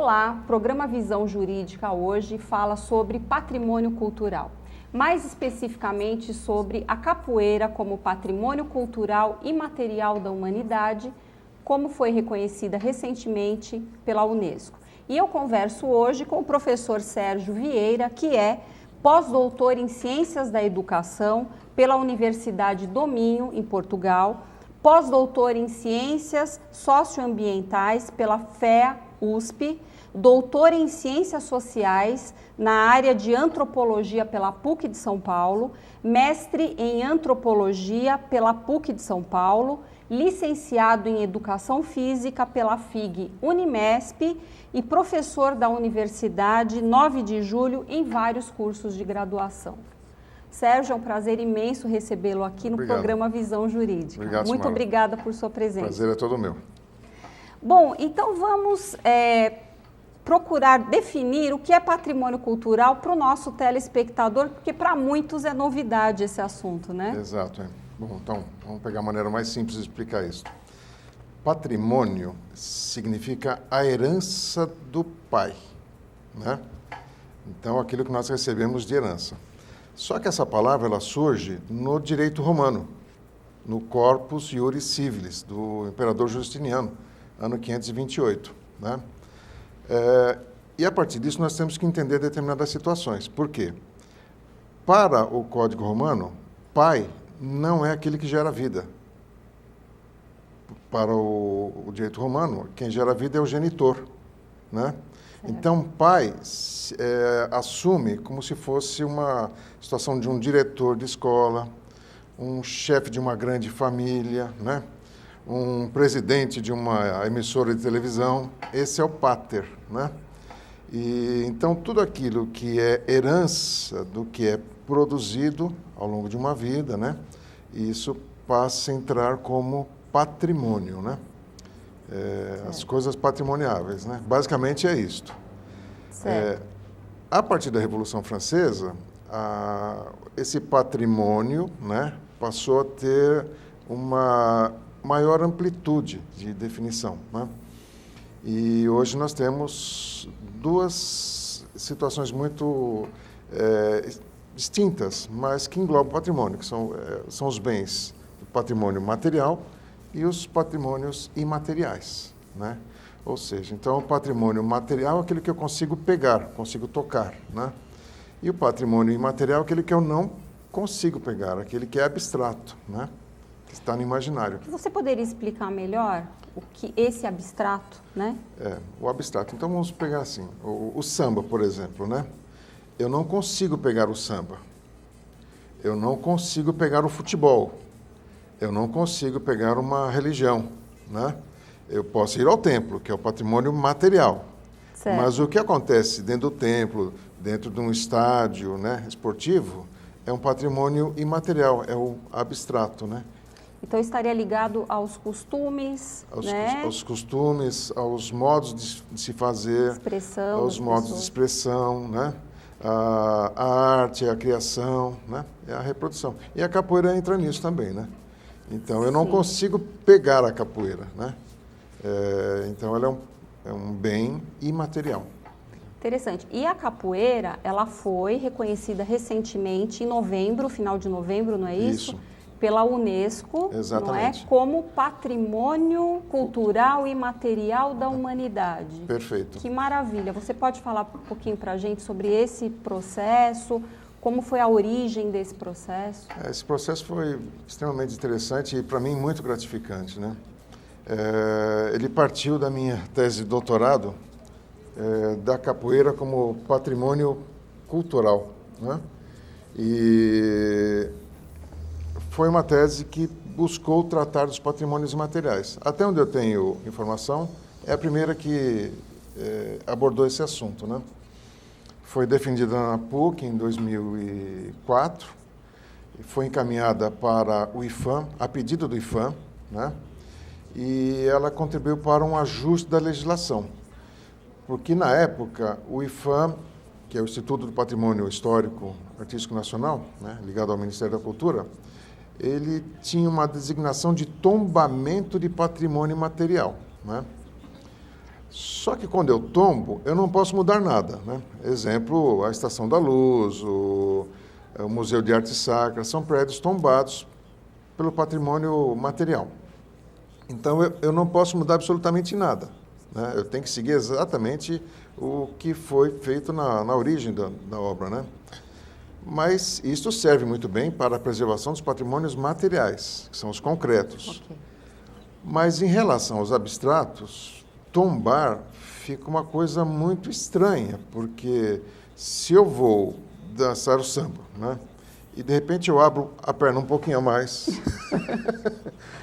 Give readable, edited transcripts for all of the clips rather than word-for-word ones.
Olá, programa Visão Jurídica hoje fala sobre patrimônio cultural, mais especificamente sobre a capoeira como patrimônio cultural imaterial da humanidade, como foi reconhecida recentemente pela Unesco. E eu converso hoje com o professor Sérgio Vieira, que é pós-doutor em Ciências da Educação pela Universidade do Minho, em Portugal, pós-doutor em Ciências Socioambientais pela FEA-USP, doutor em Ciências Sociais na área de Antropologia pela PUC de São Paulo, mestre em Antropologia pela PUC de São Paulo, licenciado em Educação Física pela FIG Unimesp e professor da Universidade 9 de Julho em vários cursos de graduação. Sérgio, é um prazer imenso recebê-lo aqui no programa Visão Jurídica. Obrigado, Muito obrigada por sua presença. O prazer é todo meu. Bom, então vamos procurar definir o que é patrimônio cultural para o nosso telespectador, porque para muitos é novidade esse assunto, né? Exato. Bom, então, vamos pegar a maneira mais simples de explicar isso. Patrimônio significa a herança do pai, né? Então, aquilo que nós recebemos de herança. Só que essa palavra ela surge no direito romano, no Corpus Iuris Civilis, do imperador Justiniano, ano 528, né? E a partir disso nós temos que entender determinadas situações. Por quê? Para o Código Romano, pai não é aquele que gera vida. Para o direito romano, quem gera vida é o genitor, né? Então, pai assume como se fosse uma situação de um diretor de escola, um chefe de uma grande família, né? Um presidente de uma emissora de televisão. Esse é o pater, né? E, então, tudo aquilo que é herança do que é produzido ao longo de uma vida, né? Isso passa a entrar como patrimônio, né? As coisas patrimoniáveis, né? Basicamente é isto. A partir da Revolução Francesa, esse patrimônio, né, passou a ter uma maior amplitude de definição, né? E hoje nós temos duas situações muito distintas, mas que englobam o patrimônio, que são os bens do patrimônio material e os patrimônios imateriais, né? Ou seja, então o patrimônio material é aquele que eu consigo pegar, consigo tocar, né? E o patrimônio imaterial é aquele que eu não consigo pegar, aquele que é abstrato, né? Que está no imaginário. Você poderia explicar melhor o que esse abstrato, né? O abstrato. Então vamos pegar assim, o samba, por exemplo, né? Eu não consigo pegar o samba. Eu não consigo pegar o futebol. Eu não consigo pegar uma religião, né? Eu posso ir ao templo, que é o patrimônio material. Certo. Mas o que acontece dentro do templo, dentro de um estádio, né, esportivo, é um patrimônio imaterial, é o abstrato, né? Então estaria ligado aos costumes, né? Aos costumes, aos modos de se fazer, expressão aos modos de expressão, né? A arte, a criação, né? É a reprodução. E a capoeira entra nisso também, né? Então, eu não consigo pegar a capoeira, né? Então, ela é um bem imaterial. Interessante. E a capoeira, ela foi reconhecida recentemente, em novembro, final de novembro, não é isso? Isso. Pela Unesco, exatamente, não é? Como patrimônio cultural e material da humanidade. Perfeito. Que maravilha. Você pode falar um pouquinho para a gente sobre esse processo? Como foi a origem desse processo? Esse processo foi extremamente interessante e, para mim, muito gratificante, né? Ele partiu da minha tese de doutorado da capoeira como patrimônio cultural, né? E foi uma tese que buscou tratar dos patrimônios imateriais. Até onde eu tenho informação, é a primeira que abordou esse assunto, né? Foi defendida na PUC em 2004, e foi encaminhada para o IPHAN, a pedido do IPHAN, né? E ela contribuiu para um ajuste da legislação, porque na época o IPHAN, que é o Instituto do Patrimônio Histórico Artístico Nacional, né, ligado ao Ministério da Cultura, ele tinha uma designação de tombamento de patrimônio material, né? Só que quando eu tombo, eu não posso mudar nada, né? Exemplo, a Estação da Luz, o Museu de Arte Sacra, são prédios tombados pelo patrimônio material. Então, eu não posso mudar absolutamente nada, né? Eu tenho que seguir exatamente o que foi feito na origem da obra, né? Mas isso serve muito bem para a preservação dos patrimônios materiais, que são os concretos. Ok. Mas em relação aos abstratos, tombar fica uma coisa muito estranha, porque se eu vou dançar o samba, né? E de repente eu abro a perna um pouquinho a mais,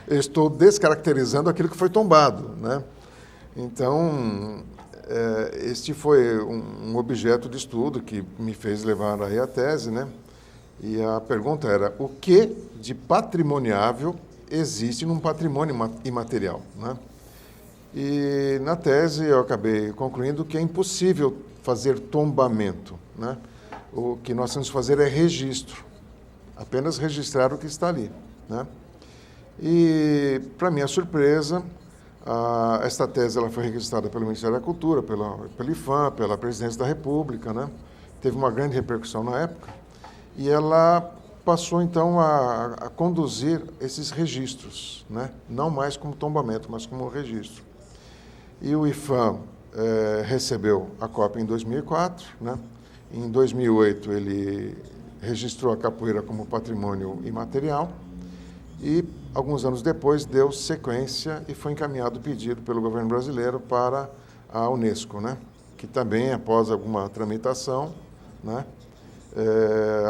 eu estou descaracterizando aquilo que foi tombado, né? Então, este foi um objeto de estudo que me fez levar aí a tese, né? E a pergunta era, o que de patrimoniável existe num patrimônio imaterial, né? E na tese eu acabei concluindo que é impossível fazer tombamento, né? O que nós temos que fazer é registro, apenas registrar o que está ali, né? E, para minha surpresa, esta tese ela foi registrada pelo Ministério da Cultura, pelo IPHAN, pela Presidência da República, né? Teve uma grande repercussão na época, e ela passou, então, a conduzir esses registros, né? Não mais como tombamento, mas como registro. E o IPHAN recebeu a cópia em 2004, né? Em 2008, ele registrou a capoeira como patrimônio imaterial e, alguns anos depois, deu sequência e foi encaminhado o pedido pelo governo brasileiro para a Unesco, né? Que também, após alguma tramitação, né?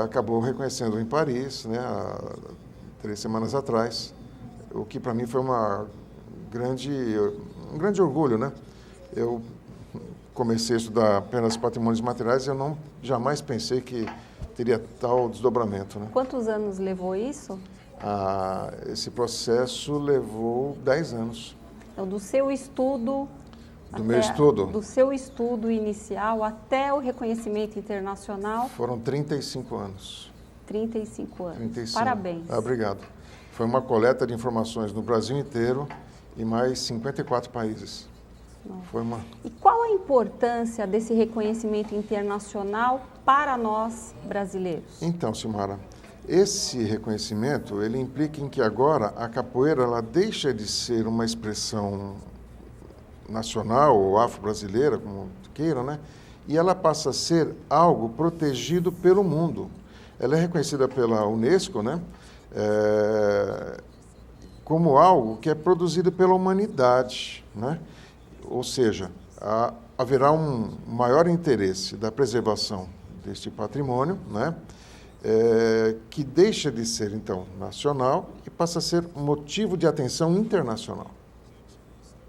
Acabou reconhecendo em Paris, né? Há 3 semanas atrás, o que para mim foi um grande orgulho, né? Eu comecei a estudar apenas patrimônios materiais e eu jamais pensei que teria tal desdobramento, né? Quantos anos levou isso? Esse processo levou 10 anos. Então, do seu estudo... Meu estudo? Do seu estudo inicial até o reconhecimento internacional? Foram 35 anos. 35 anos. 35. Parabéns. Obrigado. Foi uma coleta de informações no Brasil inteiro e mais 54 países. Foi uma... E qual a importância desse reconhecimento internacional para nós brasileiros? Então, Silmara, esse reconhecimento, ele implica em que agora a capoeira ela deixa de ser uma expressão nacional ou afro-brasileira, como queira, né? E ela passa a ser algo protegido pelo mundo. Ela é reconhecida pela Unesco, né? Como algo que é produzido pela humanidade, né? Ou seja, haverá um maior interesse da preservação deste patrimônio, né? Que deixa de ser, então, nacional e passa a ser motivo de atenção internacional,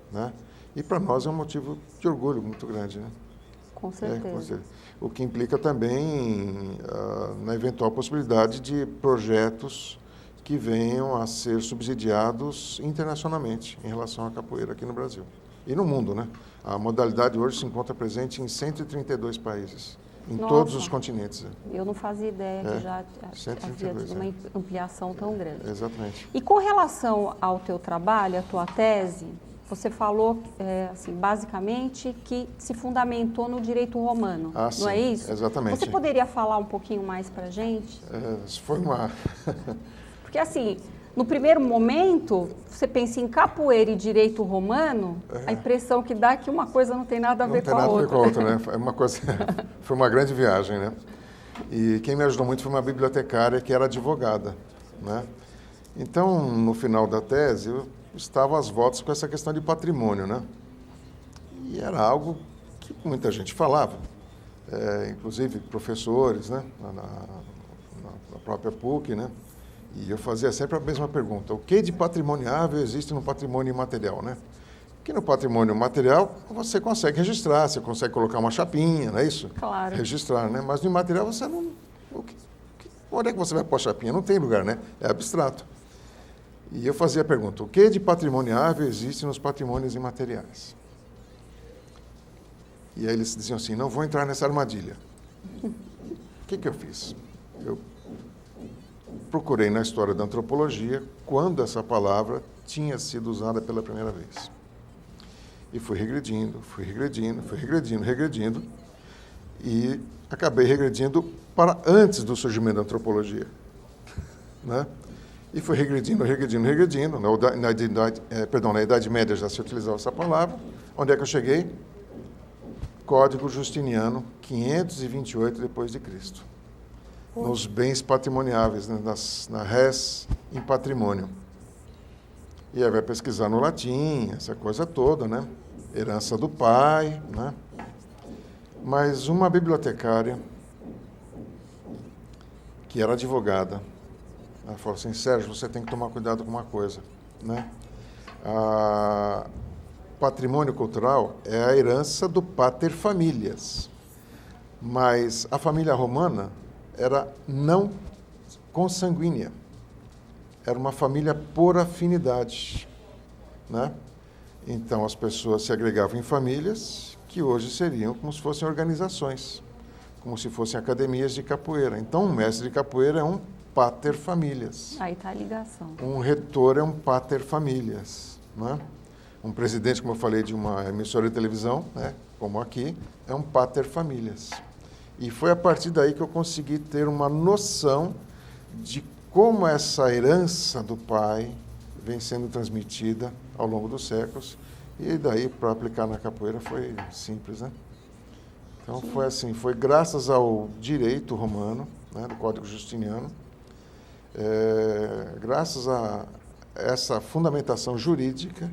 né? E para nós é um motivo de orgulho muito grande, né? Com certeza. O que implica também na eventual possibilidade de projetos que venham a ser subsidiados internacionalmente em relação à capoeira aqui no Brasil. E no mundo, né? A modalidade hoje se encontra presente em 132 países, em todos os continentes. Eu não fazia ideia que já havia uma ampliação tão grande. Exatamente. E com relação ao teu trabalho, a tua tese, você falou, assim, basicamente, que se fundamentou no direito romano, não é isso? Exatamente. Você poderia falar um pouquinho mais para a gente? Isso foi uma... Porque, assim, no primeiro momento, você pensa em capoeira e direito romano, a impressão que dá é que uma coisa não tem nada a ver com a outra. Não tem nada a ver com a outra, né? É uma coisa... Foi uma grande viagem, né? E quem me ajudou muito foi uma bibliotecária que era advogada, né? Então, no final da tese, eu estava às voltas com essa questão de patrimônio, né? E era algo que muita gente falava, inclusive professores, né? Na própria PUC, né? E eu fazia sempre a mesma pergunta: o que de patrimoniável existe no patrimônio imaterial, né? Porque no patrimônio material você consegue registrar, você consegue colocar uma chapinha, não é isso? Claro. Registrar, né? Mas no imaterial você não... Onde é que você vai pôr a chapinha? Não tem lugar, né? É abstrato. E eu fazia a pergunta: o que de patrimoniável existe nos patrimônios imateriais? E aí eles diziam assim: não vou entrar nessa armadilha. O que eu fiz? Eu procurei na história da antropologia quando essa palavra tinha sido usada pela primeira vez. E fui regredindo, regredindo, e acabei regredindo para antes do surgimento da antropologia, né? E fui regredindo. Na Idade Média já se utilizava essa palavra. Onde é que eu cheguei? Código Justiniano, 528 depois de Cristo. Nos bens patrimoniáveis, né? Na res em patrimônio. E aí vai pesquisar no latim, essa coisa toda, né? Herança do pai, né? Mas uma bibliotecária, que era advogada, ela falou assim: Sérgio, você tem que tomar cuidado com uma coisa, né? Patrimônio cultural é a herança do pater familias, mas a família romana era não consanguínea, era uma família por afinidade, né? Então as pessoas se agregavam em famílias que hoje seriam como se fossem organizações, como se fossem academias de capoeira. Então um mestre de capoeira é um pater familias. Aí está a ligação. Um reitor é um pater familias, né? Um presidente, como eu falei, de uma emissora de televisão, né, como aqui, é um pater familias. E foi a partir daí que eu consegui ter uma noção de como essa herança do pai vem sendo transmitida ao longo dos séculos. E daí, para aplicar na capoeira, foi simples, né? Então, foi assim, foi graças ao direito romano, né, do Código Justiniano, graças a essa fundamentação jurídica,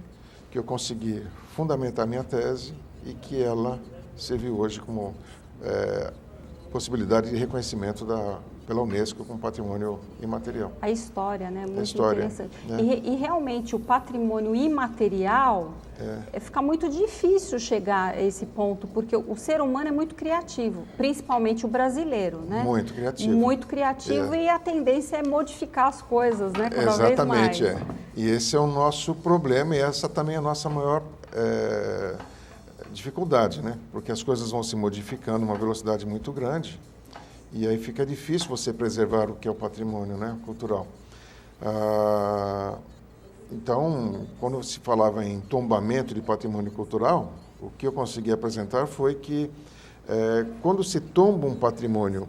que eu consegui fundamentar minha tese e que ela serviu hoje como possibilidade de reconhecimento pela Unesco como patrimônio imaterial. A história, né? Muito história, interessante. né? E realmente o patrimônio imaterial fica muito difícil chegar a esse ponto, porque o ser humano é muito criativo, principalmente o brasileiro, né? Muito criativo. Muito criativo e a tendência é modificar as coisas, né? Cada Exatamente, vez mais. E esse é o nosso problema e essa também é a nossa maior dificuldade, né? Porque as coisas vão se modificando a uma velocidade muito grande e aí fica difícil você preservar o que é o patrimônio, né, cultural. Então, quando se falava em tombamento de patrimônio cultural, o que eu consegui apresentar foi que quando se tomba um patrimônio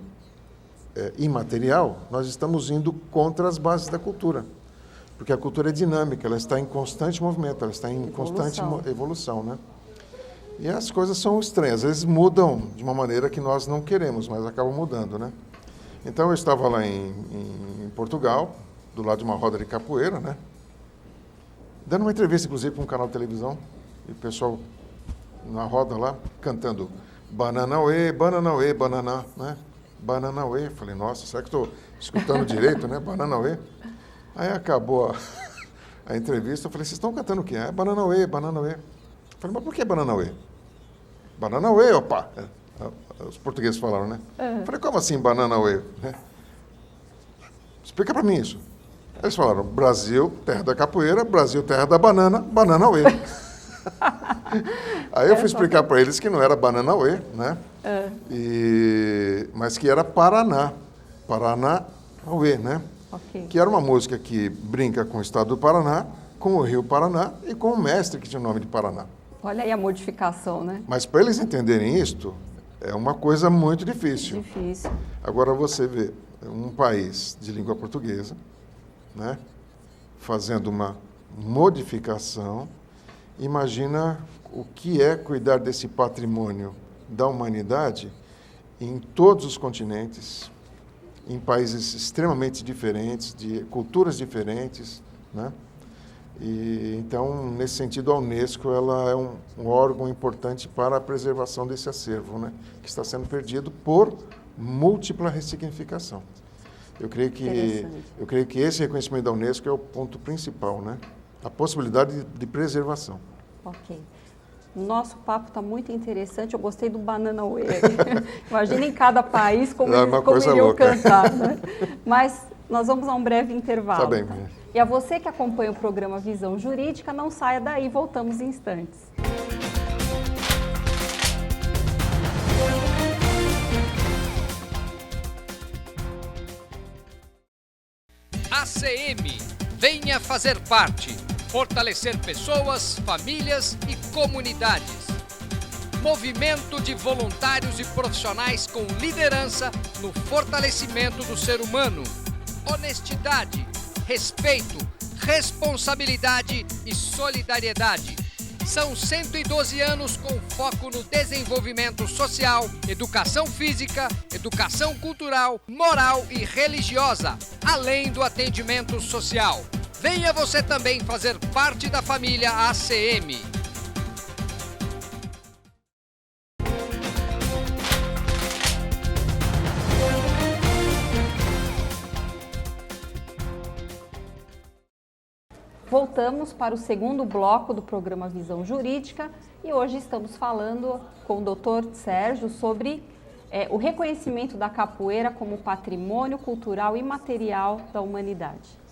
imaterial, nós estamos indo contra as bases da cultura. Porque a cultura é dinâmica, ela está em constante movimento, ela está em constante evolução, né? E as coisas são estranhas, às vezes mudam de uma maneira que nós não queremos, mas acabam mudando, né? Então eu estava lá em Portugal, do lado de uma roda de capoeira, né? Dando uma entrevista, inclusive, para um canal de televisão, e o pessoal na roda lá, cantando Bananauê, Bananauê, Bananá, né? Bananauê. Falei, nossa, será que estou escutando direito, né? Bananauê. Aí acabou a entrevista, eu falei, vocês estão cantando o quê? É Bananauê, Bananauê. Eu falei, mas por que Bananauê? Bananauê, opa! Os portugueses falaram, né? Eu falei, como assim Bananauê? Explica para mim isso. Eles falaram, Brasil, terra da capoeira, Brasil, terra da banana, Bananauê. Aí eu fui explicar para eles que não era Bananauê, né? Mas que era Paraná, Paranauê, né? Okay. Que era uma música que brinca com o estado do Paraná, com o rio Paraná e com o mestre que tinha o nome de Paraná. Olha aí a modificação, né? Mas para eles entenderem isto, é uma coisa muito difícil. Difícil. Agora você vê um país de língua portuguesa, né, fazendo uma modificação, imagina o que é cuidar desse patrimônio da humanidade em todos os continentes, em países extremamente diferentes, de culturas diferentes, né? E, então, nesse sentido, a Unesco ela é um órgão importante para a preservação desse acervo, né, que está sendo perdido por múltipla ressignificação. Eu creio que esse reconhecimento da Unesco é o ponto principal, né? A possibilidade de preservação. Ok. Nosso papo está muito interessante. Eu gostei do Bananauê. Imagina em cada país como iriam cantar, né? Mas nós vamos a um breve intervalo. Tá bem. E a você que acompanha o programa Visão Jurídica, não saia daí, voltamos em instantes. ACM, venha fazer parte. fortalecer pessoas, famílias e comunidades. Movimento de voluntários e profissionais com liderança no fortalecimento do ser humano. Honestidade, respeito, responsabilidade e solidariedade. São 112 anos com foco no desenvolvimento social, educação física, educação cultural, moral e religiosa, além do atendimento social. Venha você também fazer parte da família ACM. Voltamos para o segundo bloco do programa Visão Jurídica e hoje estamos falando com o Dr. Sérgio sobre o reconhecimento da capoeira como patrimônio cultural imaterial da humanidade.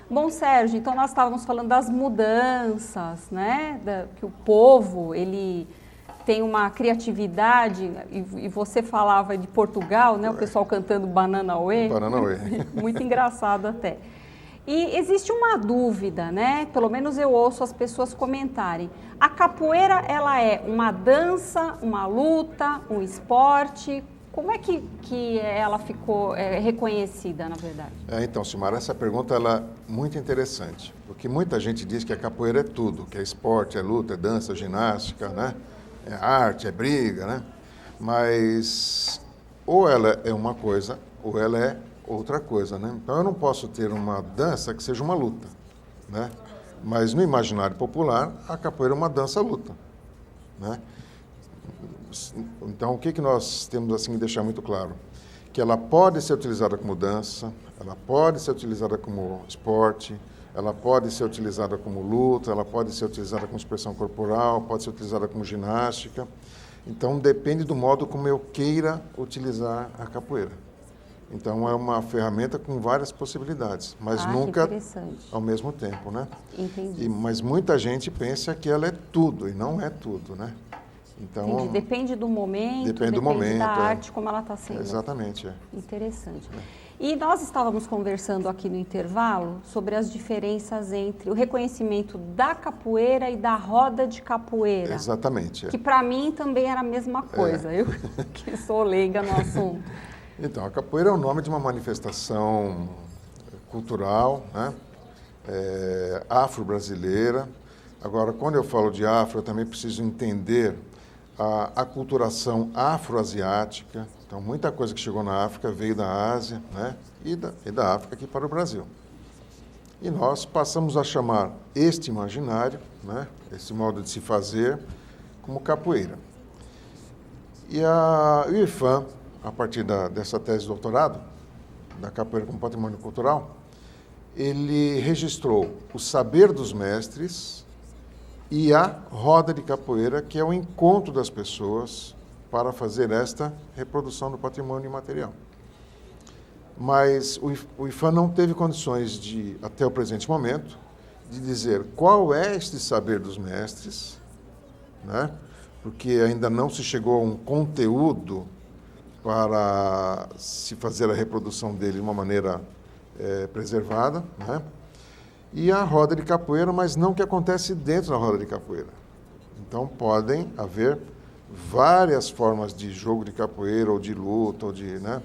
Bom, Sérgio, então nós estávamos falando das mudanças, né? Que o povo, ele tem uma criatividade, e você falava de Portugal, né? O pessoal cantando Banana Ué. Banana Ué. Muito engraçado até. E existe uma dúvida, né? Pelo menos eu ouço as pessoas comentarem. A capoeira, ela é uma dança, uma luta, um esporte? Como é que ela ficou reconhecida, na verdade? Então, Silmara, essa pergunta ela é muito interessante, porque muita gente diz que a capoeira é tudo, que é esporte, é luta, é dança, é ginástica, né? É arte, é briga, né? Mas ou ela é uma coisa, ou ela é outra coisa, né? Então eu não posso ter uma dança que seja uma luta, né? Mas no imaginário popular, a capoeira é uma dança-luta, né? Então o que nós temos assim que deixar muito claro? Que ela pode ser utilizada como dança, ela pode ser utilizada como esporte, ela pode ser utilizada como luta, ela pode ser utilizada como expressão corporal, pode ser utilizada como ginástica. Então depende do modo como eu queira utilizar a capoeira. Então, é uma ferramenta com várias possibilidades, mas nunca ao mesmo tempo, né? Entendi. Mas muita gente pensa que ela é tudo, e não é tudo, né? Então, entendi. Depende do momento, depende da arte, como ela está sendo. Exatamente. Interessante. E nós estávamos conversando aqui no intervalo sobre as diferenças entre o reconhecimento da capoeira e da roda de capoeira. Exatamente. Que para mim também era a mesma coisa, eu que sou leiga no assunto. Então, a capoeira é o nome de uma manifestação cultural, né? Afro-brasileira. Agora, quando eu falo de afro, eu também preciso entender a aculturação afro-asiática. Então, muita coisa que chegou na África veio da Ásia, né? e da África aqui para o Brasil. E nós passamos a chamar este imaginário, né? Esse modo de se fazer, como capoeira. E o IFAM, a partir dessa tese de doutorado, da capoeira como patrimônio cultural, ele registrou o saber dos mestres e a roda de capoeira, que é o encontro das pessoas para fazer esta reprodução do patrimônio imaterial. Mas o IFAM não teve condições de, até o presente momento, de dizer qual é este saber dos mestres, né? Porque ainda não se chegou a um conteúdo para se fazer a reprodução dele de uma maneira preservada, né? E a roda de capoeira, mas não o que acontece dentro da roda de capoeira. Então, podem haver várias formas de jogo de capoeira, ou de luta, ou de, né,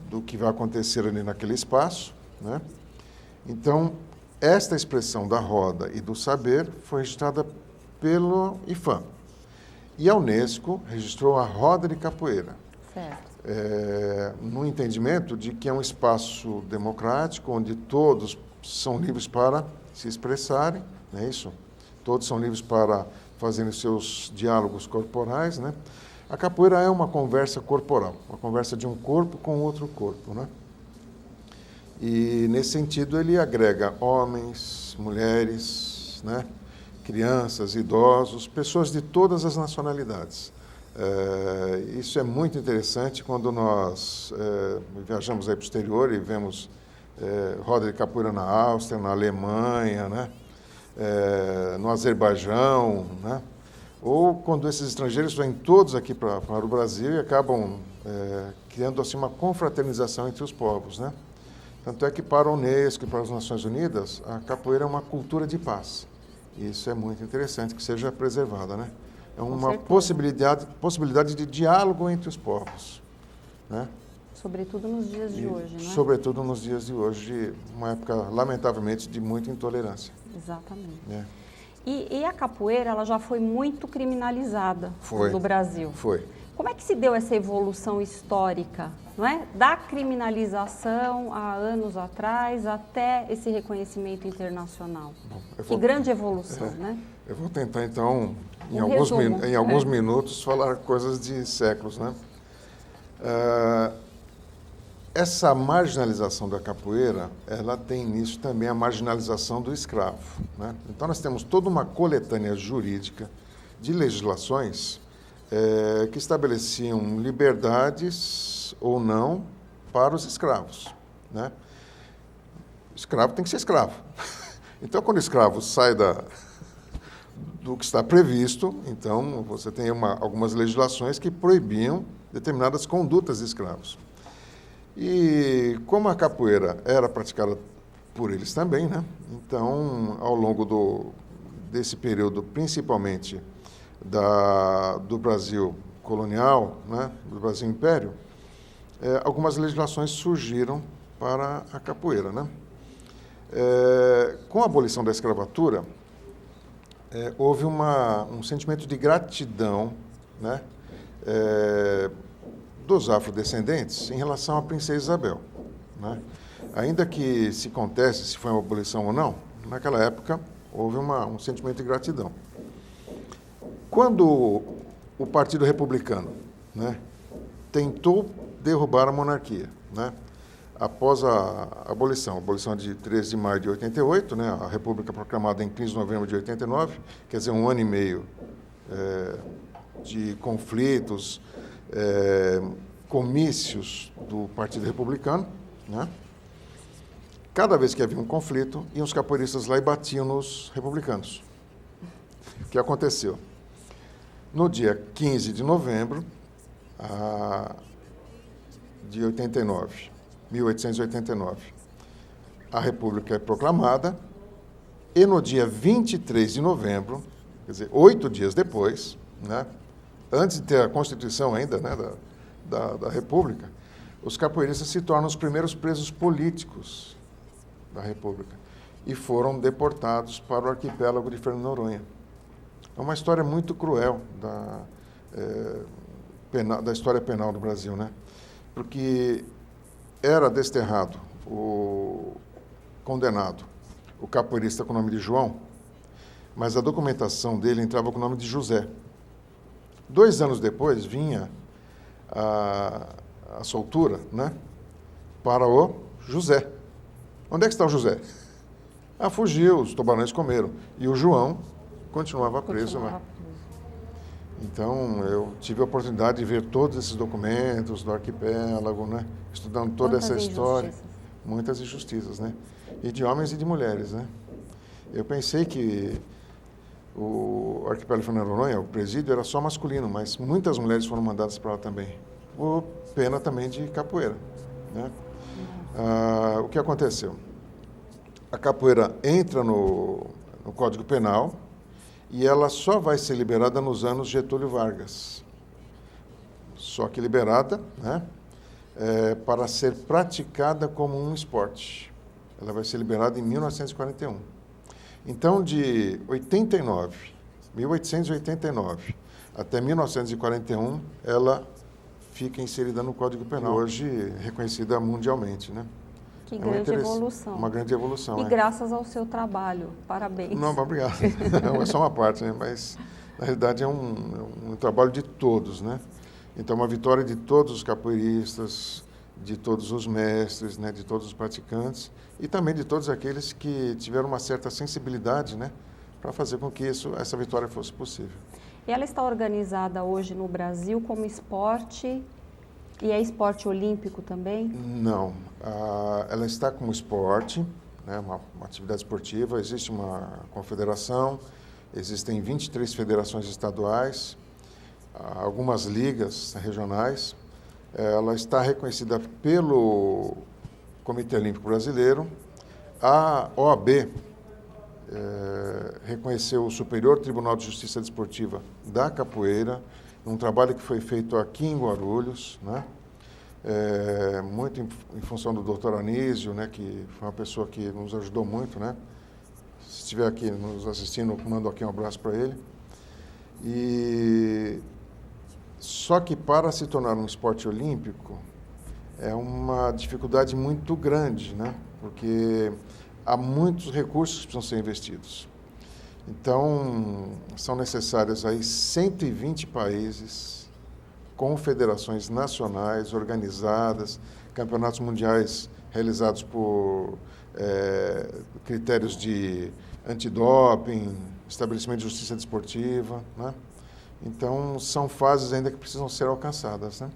do que vai acontecer ali naquele espaço, né? Então, esta expressão da roda e do saber foi registrada pelo IFAM. E a Unesco registrou a roda de capoeira. Certo. No entendimento de que é um espaço democrático, onde todos são livres para se expressarem, não é isso? Todos são livres para fazerem seus diálogos corporais, né? A capoeira é uma conversa corporal, uma conversa de um corpo com outro corpo, né? E, nesse sentido, ele agrega homens, mulheres, né? Crianças, idosos, pessoas de todas as nacionalidades. Isso é muito interessante quando nós viajamos aí para o exterior e vemos roda de capoeira na Áustria, na Alemanha, né? No Azerbaijão, né? Ou quando esses estrangeiros vêm todos aqui para o Brasil e acabam criando assim, uma confraternização entre os povos, né? Tanto é que para a Unesco e para as Nações Unidas, a capoeira é uma cultura de paz. E isso é muito interessante que seja preservada, né? É uma possibilidade de diálogo entre os povos, né? Sobretudo nos dias de hoje, né? Sobretudo nos dias de hoje, uma época, lamentavelmente, de muita intolerância. Exatamente. Né? E a capoeira, ela já foi muito criminalizada no Brasil. Foi. Como é que se deu essa evolução histórica, não é? Da criminalização há anos atrás até esse reconhecimento internacional? Que grande evolução, né? Eu vou tentar, então, em Resumo. alguns minutos, falar coisas de séculos, né? Essa marginalização da capoeira, ela tem início também a marginalização do escravo, né? Então, nós temos toda uma coletânea jurídica de legislações que estabeleciam liberdades ou não para os escravos, né? O escravo tem que ser escravo. Então, quando o escravo sai do que está previsto, então você tem algumas legislações que proibiam determinadas condutas de escravos. E como a capoeira era praticada por eles também, né? Então, ao longo desse período, principalmente do Brasil colonial, né? Do Brasil Império, algumas legislações surgiram para a capoeira, né? Com a abolição da escravatura, houve um sentimento de gratidão, né? Dos afrodescendentes em relação à princesa Isabel, né? Ainda que se conteste se foi uma abolição ou não, naquela época houve um sentimento de gratidão. Quando o Partido Republicano, né, tentou derrubar a monarquia, né, após a abolição de 13 de maio de 88, né, a República proclamada em 15 de novembro de 89, quer dizer, 1 ano e meio de conflitos, comícios do Partido Republicano, né? Cada vez que havia um conflito, iam os capoeiristas lá e batiam nos republicanos. O que aconteceu? No dia 15 de novembro de 1889, a República é proclamada e no dia 23 de novembro, quer dizer, 8 dias depois, né, antes de ter a Constituição ainda, né, da República, os capoeiristas se tornam os primeiros presos políticos da República e foram deportados para o arquipélago de Fernando de Noronha. É uma história muito cruel da história penal do Brasil, né? Porque era desterrado o condenado, o capoeirista com o nome de João, mas a documentação dele entrava com o nome de José. 2 anos depois vinha a soltura, né, para o José. Onde é que está o José? Fugiu, os tubarões comeram. E o João continuava preso lá. Então, eu tive a oportunidade de ver todos esses documentos do arquipélago, né, estudando toda essa história. Muitas injustiças, né? E de homens e de mulheres, né? Eu pensei que o arquipélago de Fernando de Noronha, o presídio, era só masculino, mas muitas mulheres foram mandadas para lá também. Por pena também de capoeira, né? O que aconteceu? A capoeira entra no Código Penal e ela só vai ser liberada nos anos Getúlio Vargas. Só que liberada, né, para ser praticada como um esporte. Ela vai ser liberada em 1941. Então, de 1889, até 1941, ela fica inserida no Código Penal, hoje reconhecida mundialmente, né? Que grande evolução. Uma grande evolução. E graças ao seu trabalho. Parabéns. Não, obrigado. Não, é só uma parte, né? Mas, na realidade, é um trabalho de todos, né? Então, uma vitória de todos os capoeiristas, de todos os mestres, né? De todos os praticantes e também de todos aqueles que tiveram uma certa sensibilidade, né? Para fazer com que essa vitória fosse possível. E ela está organizada hoje no Brasil como esporte e é esporte olímpico também? Não, ela está como esporte, né, uma atividade esportiva, existe uma confederação, existem 23 federações estaduais, algumas ligas regionais, ela está reconhecida pelo Comitê Olímpico Brasileiro. A OAB reconheceu o Superior Tribunal de Justiça Desportiva da Capoeira, um trabalho que foi feito aqui em Guarulhos, né? Muito em função do Dr. Anísio, né? Que foi uma pessoa que nos ajudou muito, né? Se estiver aqui nos assistindo, mando aqui um abraço para ele. Só que para se tornar um esporte olímpico é uma dificuldade muito grande, né? Porque há muitos recursos que precisam ser investidos. Então, são necessários aí 120 países com federações nacionais organizadas, campeonatos mundiais realizados por critérios de antidoping, estabelecimento de justiça desportiva, né? Então, são fases ainda que precisam ser alcançadas, né?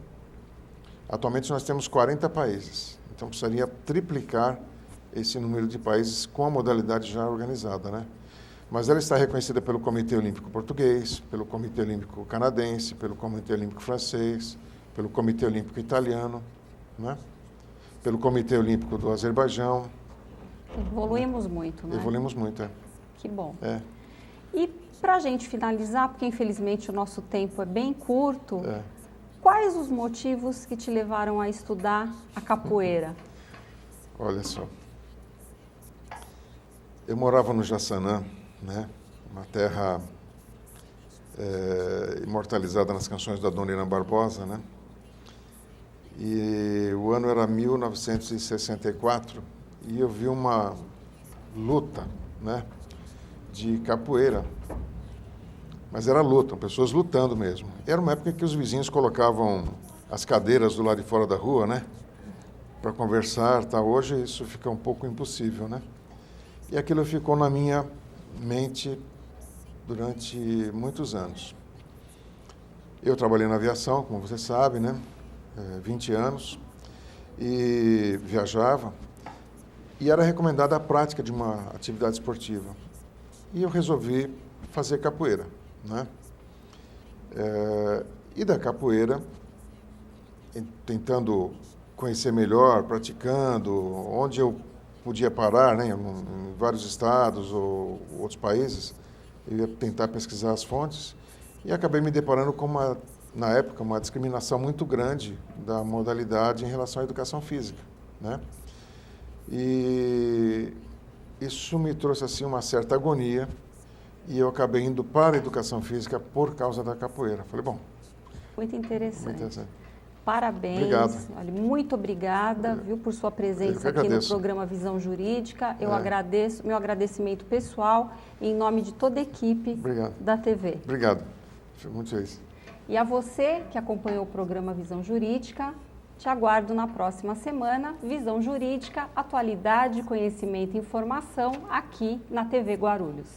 Atualmente, nós temos 40 países, então precisaria triplicar esse número de países com a modalidade já organizada, né? Mas ela está reconhecida pelo Comitê Olímpico Português, pelo Comitê Olímpico Canadense, pelo Comitê Olímpico Francês, pelo Comitê Olímpico Italiano, né? Pelo Comitê Olímpico do Azerbaijão. Evoluímos muito, né? Evoluímos muito, é. Que bom. É. E para a gente finalizar, porque infelizmente o nosso tempo é bem curto, quais os motivos que te levaram a estudar a capoeira? Olha só. Eu morava no Jaçanã, né? Uma terra imortalizada nas canções da Dona Irã Barbosa, né? E o ano era 1964 e eu vi uma luta, né? De capoeira. Mas era luta, pessoas lutando mesmo. Era uma época que os vizinhos colocavam as cadeiras do lado de fora da rua, né? Para conversar, tá? Hoje isso fica um pouco impossível, né? E aquilo ficou na minha mente durante muitos anos. Eu trabalhei na aviação, como você sabe, né? 20 anos, e viajava, e era recomendada a prática de uma atividade esportiva. E eu resolvi fazer capoeira, né? E da capoeira, tentando conhecer melhor, praticando, onde eu podia parar, né, em vários estados ou outros países, eu ia tentar pesquisar as fontes e acabei me deparando com na época, uma discriminação muito grande da modalidade em relação à educação física, né? E isso me trouxe assim uma certa agonia e eu acabei indo para a educação física por causa da capoeira. Falei, bom... Muito interessante. Muito interessante. Parabéns. Obrigado. Olha, muito obrigada, viu, por sua presença aqui no programa Visão Jurídica. Eu agradeço, meu agradecimento pessoal em nome de toda a equipe da TV. Obrigado. Fico muito feliz. E a você que acompanhou o programa Visão Jurídica, te aguardo na próxima semana. Visão Jurídica, atualidade, conhecimento e informação aqui na TV Guarulhos.